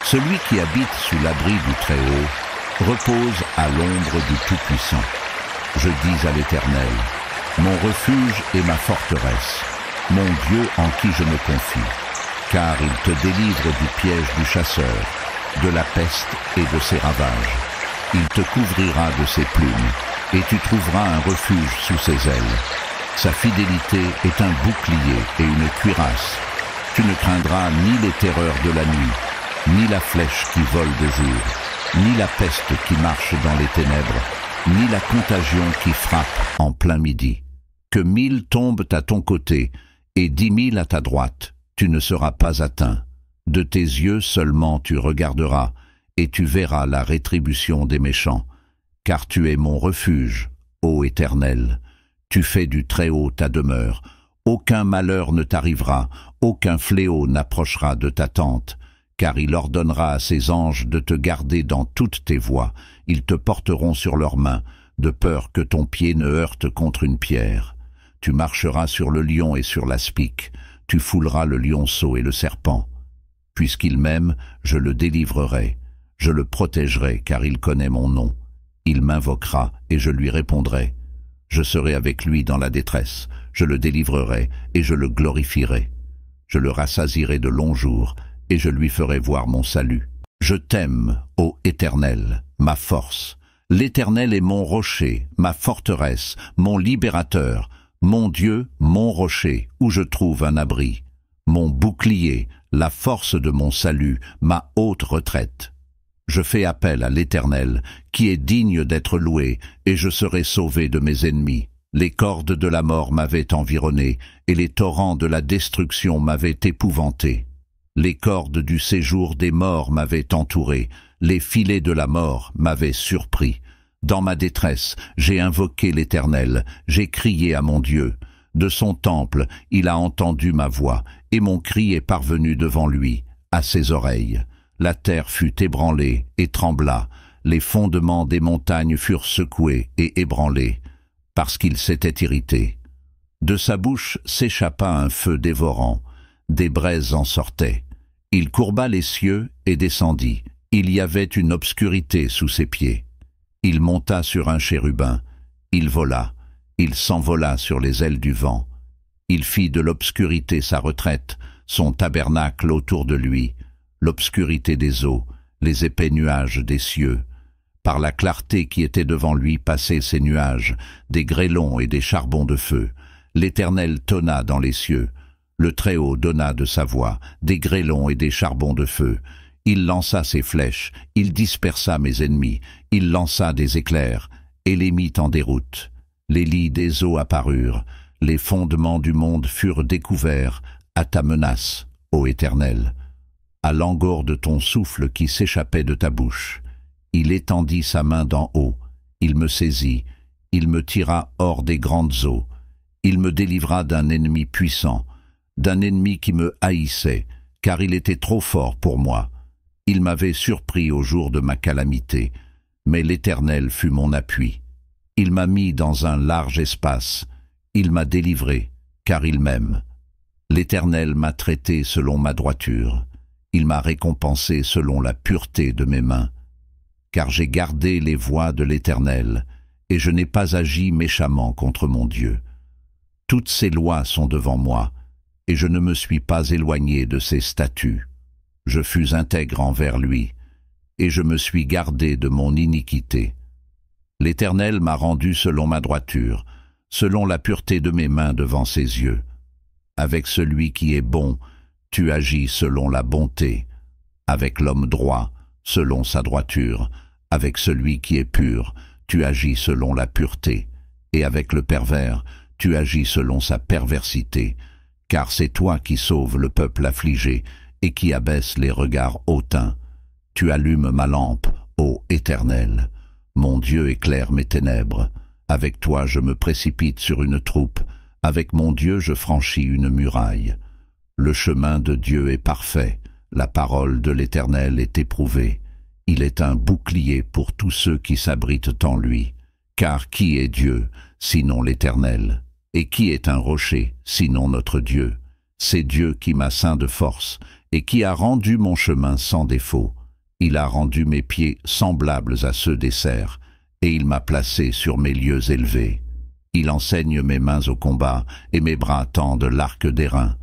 Celui qui habite sous l'abri du Très-Haut repose à l'ombre du Tout-Puissant. Je dis à l'Éternel, mon refuge et ma forteresse, mon Dieu en qui je me confie, car il te délivre du piège du chasseur, de la peste et de ses ravages. Il te couvrira de ses plumes, et tu trouveras un refuge sous ses ailes. Sa fidélité est un bouclier et une cuirasse. Tu ne craindras ni les terreurs de la nuit, ni la flèche qui vole de jour, ni la peste qui marche dans les ténèbres, ni la contagion qui frappe en plein midi. Que 1000 tombent à ton côté et 10 000 à ta droite, tu ne seras pas atteint. De tes yeux seulement tu regarderas, et tu verras la rétribution des méchants. Car tu es mon refuge, ô Éternel. Tu fais du Très-Haut ta demeure. Aucun malheur ne t'arrivera, aucun fléau n'approchera de ta tente. Car il ordonnera à ses anges de te garder dans toutes tes voies. Ils te porteront sur leurs mains, de peur que ton pied ne heurte contre une pierre. Tu marcheras sur le lion et sur l'aspic. Tu fouleras le lionceau et le serpent. Puisqu'il m'aime, je le délivrerai. Je le protégerai, car il connaît mon nom. Il m'invoquera, et je lui répondrai. Je serai avec lui dans la détresse. Je le délivrerai, et je le glorifierai. Je le rassasierai de longs jours, et je lui ferai voir mon salut. Je t'aime, ô Éternel, ma force. L'Éternel est mon rocher, ma forteresse, mon libérateur, mon Dieu, mon rocher, où je trouve un abri. Mon bouclier, la force de mon salut, ma haute retraite. Je fais appel à l'Éternel, qui est digne d'être loué, et je serai sauvé de mes ennemis. Les cordes de la mort m'avaient environné, et les torrents de la destruction m'avaient épouvanté. Les cordes du séjour des morts m'avaient entouré, les filets de la mort m'avaient surpris. Dans ma détresse, j'ai invoqué l'Éternel, j'ai crié à mon Dieu. De son temple, il a entendu ma voix, et mon cri est parvenu devant lui, à ses oreilles. La terre fut ébranlée et trembla, les fondements des montagnes furent secoués et ébranlés, parce qu'il s'était irrité. De sa bouche s'échappa un feu dévorant, des braises en sortaient. Il courba les cieux et descendit. Il y avait une obscurité sous ses pieds. Il monta sur un chérubin. Il vola. Il s'envola sur les ailes du vent. Il fit de l'obscurité sa retraite, son tabernacle autour de lui, l'obscurité des eaux, les épais nuages des cieux. Par la clarté qui était devant lui passaient ces nuages, des grêlons et des charbons de feu. L'Éternel tonna dans les cieux. Le Très-Haut donna de sa voix, des grêlons et des charbons de feu. Il lança ses flèches, il dispersa mes ennemis, il lança des éclairs, et les mit en déroute. Les lits des eaux apparurent, les fondements du monde furent découverts, à ta menace, ô Éternel. À l'engorge de ton souffle qui s'échappait de ta bouche. Il étendit sa main d'en haut, il me saisit, il me tira hors des grandes eaux. Il me délivra d'un ennemi puissant, d'un ennemi qui me haïssait, car il était trop fort pour moi. Il m'avait surpris au jour de ma calamité, mais l'Éternel fut mon appui. Il m'a mis dans un large espace, il m'a délivré, car il m'aime. L'Éternel m'a traité selon ma droiture, il m'a récompensé selon la pureté de mes mains. Car j'ai gardé les voies de l'Éternel, et je n'ai pas agi méchamment contre mon Dieu. Toutes ses lois sont devant moi, et je ne me suis pas éloigné de ses statuts. Je fus intègre envers lui, et je me suis gardé de mon iniquité. L'Éternel m'a rendu selon ma droiture, selon la pureté de mes mains devant ses yeux. Avec celui qui est bon, tu agis selon la bonté. Avec l'homme droit, selon sa droiture. Avec celui qui est pur, tu agis selon la pureté. Et avec le pervers, tu agis selon sa perversité. Car c'est toi qui sauves le peuple affligé et qui abaisse les regards hautains. Tu allumes ma lampe, ô Éternel. Mon Dieu éclaire mes ténèbres. Avec toi je me précipite sur une troupe. Avec mon Dieu je franchis une muraille. Le chemin de Dieu est parfait. La parole de l'Éternel est éprouvée. Il est un bouclier pour tous ceux qui s'abritent en lui. Car qui est Dieu, sinon l'Éternel? Et qui est un rocher, sinon notre Dieu? C'est Dieu qui m'a ceint de force, et qui a rendu mon chemin sans défaut. Il a rendu mes pieds semblables à ceux des cerfs, et il m'a placé sur mes lieux élevés. Il enseigne mes mains au combat, et mes bras tendent l'arc d'airain.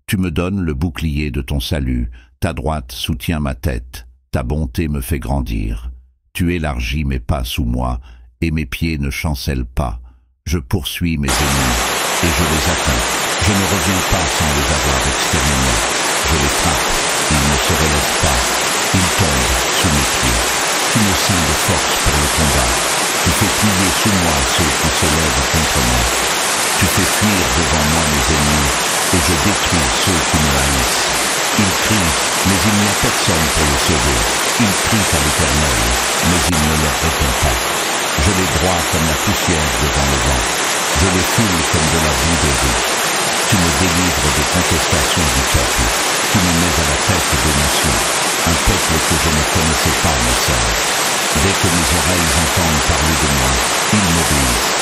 Tu me donnes le bouclier de ton salut, ta droite soutient ma tête, ta bonté me fait grandir. Tu élargis mes pas sous moi, et mes pieds ne chancellent pas. Je poursuis mes ennemis, et je les atteins. Je ne reviens pas sans les avoir exterminés. Je les frappe, ils ne se relèvent pas. Ils tombent sous mes pieds. Tu me ceins de force pour le combat. Tu fais plier sous moi ceux qui se lèvent contre moi. Tu fais fuir devant moi mes ennemis, et je détruis ceux qui me haïssent. Ils crient, mais il n'y a personne pour les sauver. Ils crient à l'Éternel, mais il ne leur répond pas. Je les broie comme la poussière devant le vent. Je les foule comme de la boue des rues. Tu me délivres des contestations du peuple. Tu me mets à la tête des nations. Un peuple que je ne connaissais pas me sert. Dès que mes oreilles entendent parler de moi, ils m'obéissent.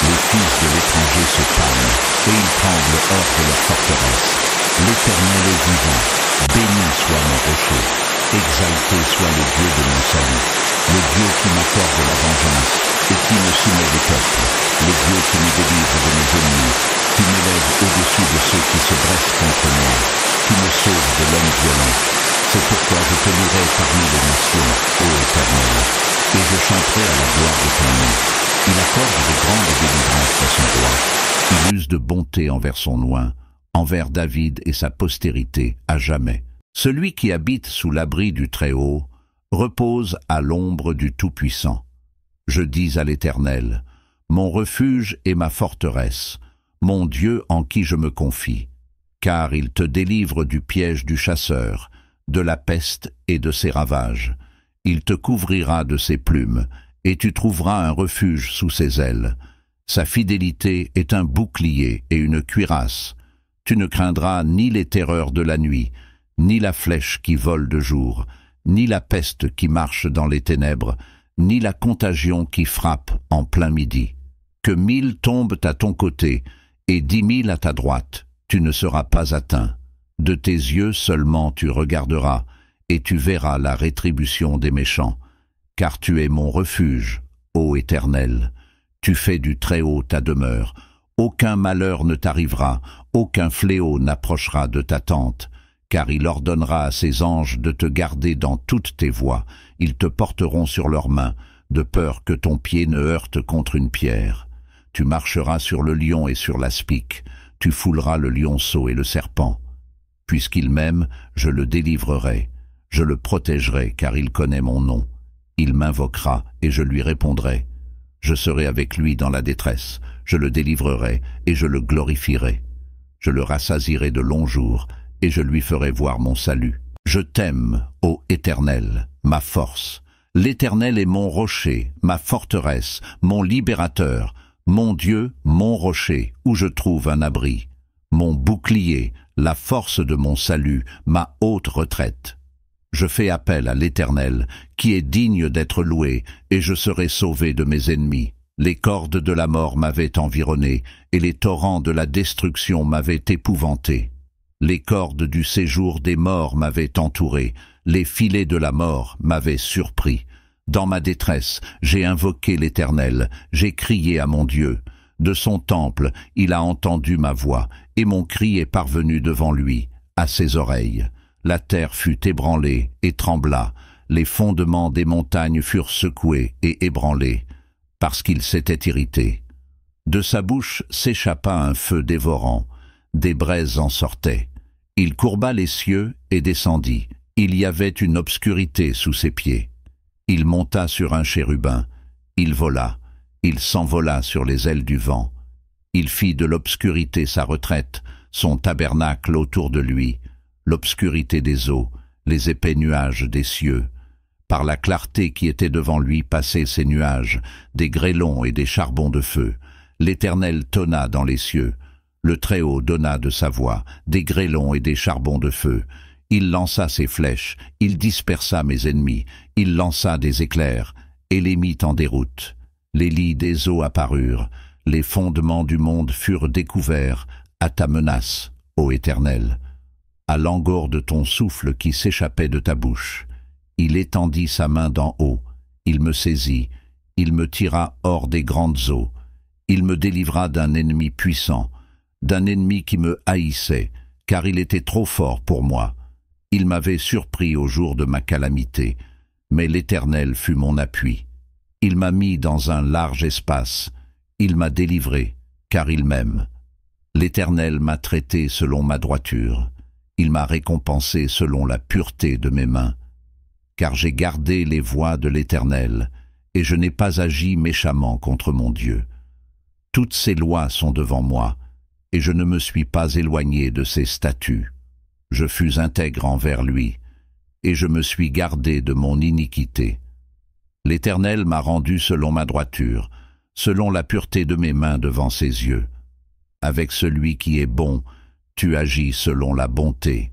Les fils de l'étranger se pâment, et ils tremblent hors de leur forteresse. L'Éternel est vivant. Béni soit mon rocher. Exalté soit le Dieu de mon salut. Le Dieu qui m'accorde la vengeance, et qui me soumet les peuples. Le Dieu qui me délivre de mes ennemis. Tu m'élèves au-dessus de ceux qui se dressent contre moi. Tu me sauves de l'homme violent. C'est pourquoi je te louerai parmi les nations, ô Éternel, et je chanterai à la gloire de ton nom. Il accorde de grandes délivrances à son roi. Il use de bonté envers son oint, envers David et sa postérité à jamais. Celui qui habite sous l'abri du Très-Haut repose à l'ombre du Tout-Puissant. Je dis à l'Éternel, mon refuge et ma forteresse, mon Dieu en qui je me confie, car il te délivre du piège du chasseur, de la peste et de ses ravages. Il te couvrira de ses plumes, et tu trouveras un refuge sous ses ailes. Sa fidélité est un bouclier et une cuirasse. Tu ne craindras ni les terreurs de la nuit, ni la flèche qui vole de jour, ni la peste qui marche dans les ténèbres, ni la contagion qui frappe en plein midi. Que 1000 tombent à ton côté, et 10 000 à ta droite, tu ne seras pas atteint. De tes yeux seulement tu regarderas, et tu verras la rétribution des méchants. Car tu es mon refuge, ô Éternel. Tu fais du Très-Haut ta demeure. Aucun malheur ne t'arrivera, aucun fléau n'approchera de ta tente. Car il ordonnera à ses anges de te garder dans toutes tes voies. Ils te porteront sur leurs mains, de peur que ton pied ne heurte contre une pierre. Tu marcheras sur le lion et sur l'aspic. Tu fouleras le lionceau et le serpent. Puisqu'il m'aime, je le délivrerai. Je le protégerai, car il connaît mon nom. Il m'invoquera, et je lui répondrai. Je serai avec lui dans la détresse. Je le délivrerai, et je le glorifierai. Je le rassasierai de longs jours, et je lui ferai voir mon salut. Je t'aime, ô Éternel, ma force. L'Éternel est mon rocher, ma forteresse, mon libérateur, mon Dieu, mon rocher, où je trouve un abri. Mon bouclier, la force de mon salut, ma haute retraite. Je fais appel à l'Éternel, qui est digne d'être loué, et je serai sauvé de mes ennemis. Les cordes de la mort m'avaient environné, et les torrents de la destruction m'avaient épouvanté. Les cordes du séjour des morts m'avaient entouré, les filets de la mort m'avaient surpris. Dans ma détresse, j'ai invoqué l'Éternel, j'ai crié à mon Dieu. De son temple, il a entendu ma voix, et mon cri est parvenu devant lui, à ses oreilles. La terre fut ébranlée et trembla, les fondements des montagnes furent secoués et ébranlés, parce qu'il s'était irrité. De sa bouche s'échappa un feu dévorant, des braises en sortaient. Il courba les cieux et descendit. Il y avait une obscurité sous ses pieds. Il monta sur un chérubin. Il vola. Il s'envola sur les ailes du vent. Il fit de l'obscurité sa retraite, son tabernacle autour de lui, l'obscurité des eaux, les épais nuages des cieux. Par la clarté qui était devant lui passaient ces nuages, des grêlons et des charbons de feu. L'Éternel tonna dans les cieux. Le Très-Haut donna de sa voix, des grêlons et des charbons de feu. Il lança ses flèches, il dispersa mes ennemis, il lança des éclairs, et les mit en déroute. Les lits des eaux apparurent, les fondements du monde furent découverts à ta menace, ô Éternel. à l'angor de ton souffle qui s'échappait de ta bouche. Il étendit sa main d'en haut, il me saisit, il me tira hors des grandes eaux. Il me délivra d'un ennemi puissant, d'un ennemi qui me haïssait, car il était trop fort pour moi. Il m'avait surpris au jour de ma calamité, mais l'Éternel fut mon appui. Il m'a mis dans un large espace, il m'a délivré, car il m'aime. L'Éternel m'a traité selon ma droiture, il m'a récompensé selon la pureté de mes mains. Car j'ai gardé les voies de l'Éternel, et je n'ai pas agi méchamment contre mon Dieu. Toutes ses lois sont devant moi, et je ne me suis pas éloigné de ses statuts. Je fus intègre envers lui, et je me suis gardé de mon iniquité. L'Éternel m'a rendu selon ma droiture, selon la pureté de mes mains devant ses yeux. Avec celui qui est bon, tu agis selon la bonté.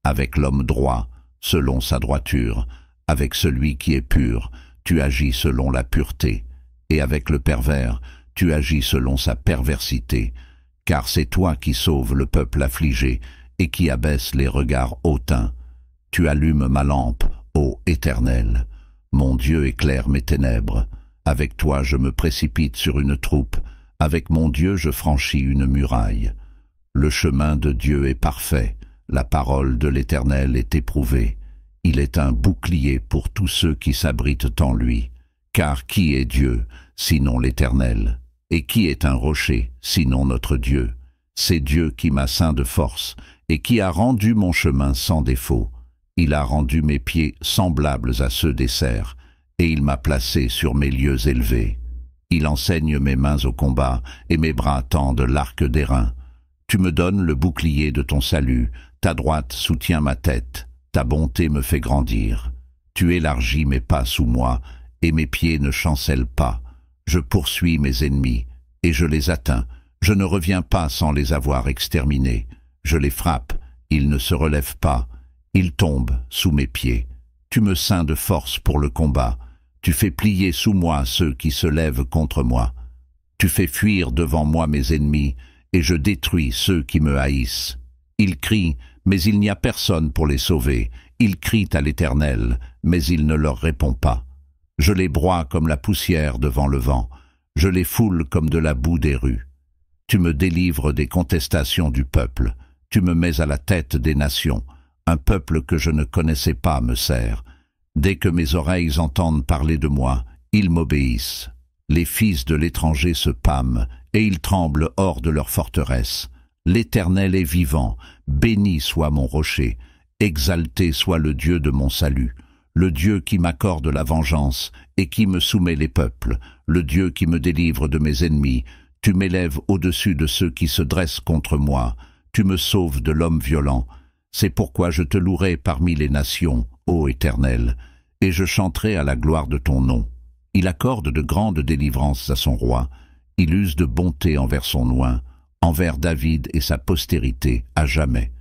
Avec l'homme droit, selon sa droiture. Avec celui qui est pur, tu agis selon la pureté. Et avec le pervers, tu agis selon sa perversité. Car c'est toi qui sauves le peuple affligé et qui abaisse les regards hautains. Tu allumes ma lampe, ô Éternel. Mon Dieu éclaire mes ténèbres. Avec toi je me précipite sur une troupe. Avec mon Dieu je franchis une muraille. Le chemin de Dieu est parfait. La parole de l'Éternel est éprouvée. Il est un bouclier pour tous ceux qui s'abritent en lui. Car qui est Dieu, sinon l'Éternel? Et qui est un rocher, sinon notre Dieu? C'est Dieu qui m'a ceint de force, et qui a rendu mon chemin sans défaut. Il a rendu mes pieds semblables à ceux des cerfs, et il m'a placé sur mes lieux élevés. Il enseigne mes mains au combat, et mes bras tendent l'arc d'airain. Tu me donnes le bouclier de ton salut, ta droite soutient ma tête, ta bonté me fait grandir. Tu élargis mes pas sous moi, et mes pieds ne chancellent pas. Je poursuis mes ennemis, et je les atteins. Je ne reviens pas sans les avoir exterminés. Je les frappe, ils ne se relèvent pas. Ils tombent sous mes pieds. Tu me ceins de force pour le combat. Tu fais plier sous moi ceux qui se lèvent contre moi. Tu fais fuir devant moi mes ennemis, et je détruis ceux qui me haïssent. Ils crient, mais il n'y a personne pour les sauver. Ils crient à l'Éternel, mais il ne leur répond pas. Je les broie comme la poussière devant le vent. Je les foule comme de la boue des rues. Tu me délivres des contestations du peuple. Tu me mets à la tête des nations. Un peuple que je ne connaissais pas me sert. Dès que mes oreilles entendent parler de moi, ils m'obéissent. Les fils de l'étranger se pâment, et ils tremblent hors de leur forteresse. L'Éternel est vivant, béni soit mon rocher, exalté soit le Dieu de mon salut, le Dieu qui m'accorde la vengeance et qui me soumet les peuples, le Dieu qui me délivre de mes ennemis. Tu m'élèves au-dessus de ceux qui se dressent contre moi, tu me sauves de l'homme violent. C'est pourquoi je te louerai parmi les nations, ô Éternel, et je chanterai à la gloire de ton nom. Il accorde de grandes délivrances à son roi, il use de bonté envers son oint, envers David et sa postérité à jamais.